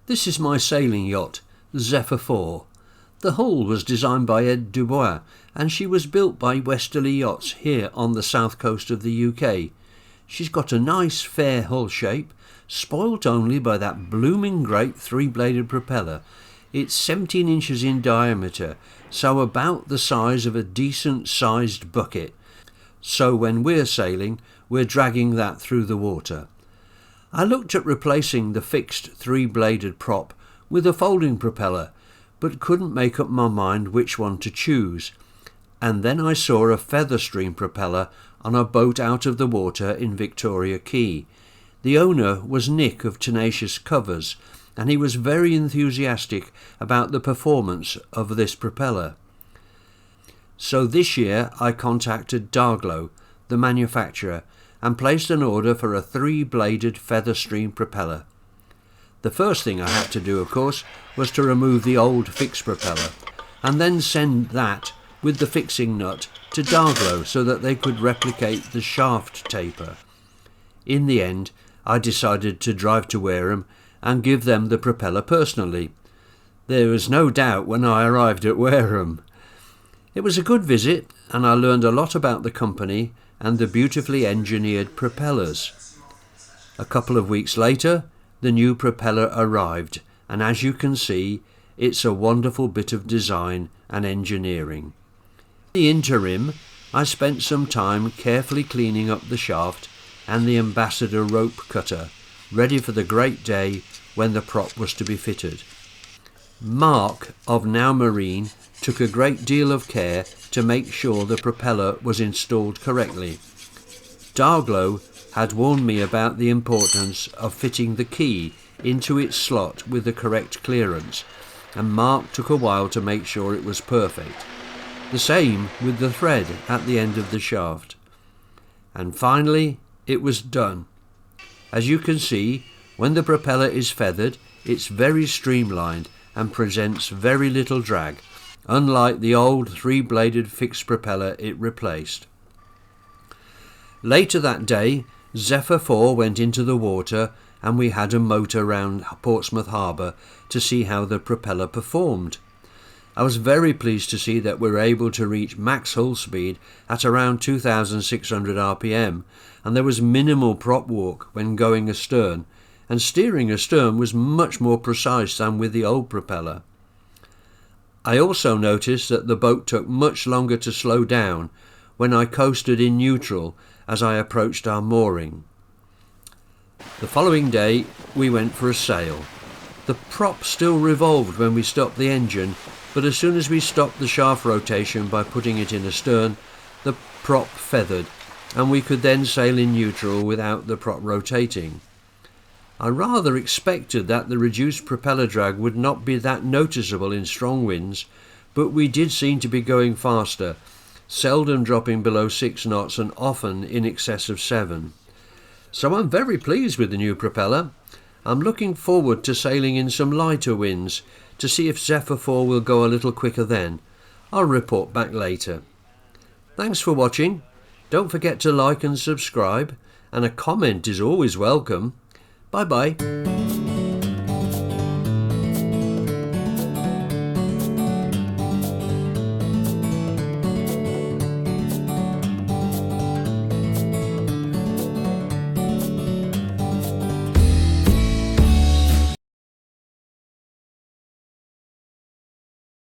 This is my sailing yacht, Zephyr IV. The hull was designed by Ed Dubois and she was built by Westerly Yachts here on the south coast of the UK. She's got a nice fair hull shape, spoilt only by that blooming great three-bladed propeller. It's 17 inches in diameter, so about the size of a decent sized bucket. So when we're sailing, we're dragging that through the water. I looked at replacing the fixed three-bladed prop with a folding propeller, but couldn't make up my mind which one to choose. And then I saw a Featherstream propeller on a boat out of the water in Victoria Quay. The owner was Nick of Tenacious Covers, and he was very enthusiastic about the performance of this propeller. So this year I contacted Darglow, the manufacturer, and placed an order for a three-bladed Featherstream propeller. The first thing I had to do, of course, was to remove the old fixed propeller, and then send that with the fixing nut to Darglow so that they could replicate the shaft taper. In the end, I decided to drive to Wareham and give them the propeller personally. There was no doubt when I arrived at Wareham. It was a good visit, and I learned a lot about the company and the beautifully engineered propellers. A couple of weeks later, the new propeller arrived, and as you can see, it's a wonderful bit of design and engineering. In the interim, I spent some time carefully cleaning up the shaft and the ambassador rope cutter, ready for the great day when the prop was to be fitted. Mark of Now Marine took a great deal of care to make sure the propeller was installed correctly. Darglow had warned me about the importance of fitting the key into its slot with the correct clearance, and Mark took a while to make sure it was perfect. The same with the thread at the end of the shaft. And finally, it was done. As you can see, when the propeller is feathered, it's very streamlined and presents very little drag, unlike the old three-bladed fixed propeller it replaced. Later that day, Zephyr IV went into the water and we had a motor round Portsmouth Harbour to see how the propeller performed. I was very pleased to see that we were able to reach max hull speed at around 2,600 RPM, and there was minimal prop walk when going astern, and steering astern was much more precise than with the old propeller. I also noticed that the boat took much longer to slow down when I coasted in neutral as I approached our mooring. The following day we went for a sail. The prop still revolved when we stopped the engine, but as soon as we stopped the shaft rotation by putting it in astern, the prop feathered, and we could then sail in neutral without the prop rotating. I rather expected that the reduced propeller drag would not be that noticeable in strong winds, but we did seem to be going faster, seldom dropping below 6 knots and often in excess of 7. So I'm very pleased with the new propeller. I'm looking forward to sailing in some lighter winds to see if Zephyr IV will go a little quicker then. I'll report back later. Thanks for watching. Don't forget to like and subscribe, and a comment is always welcome. Bye bye.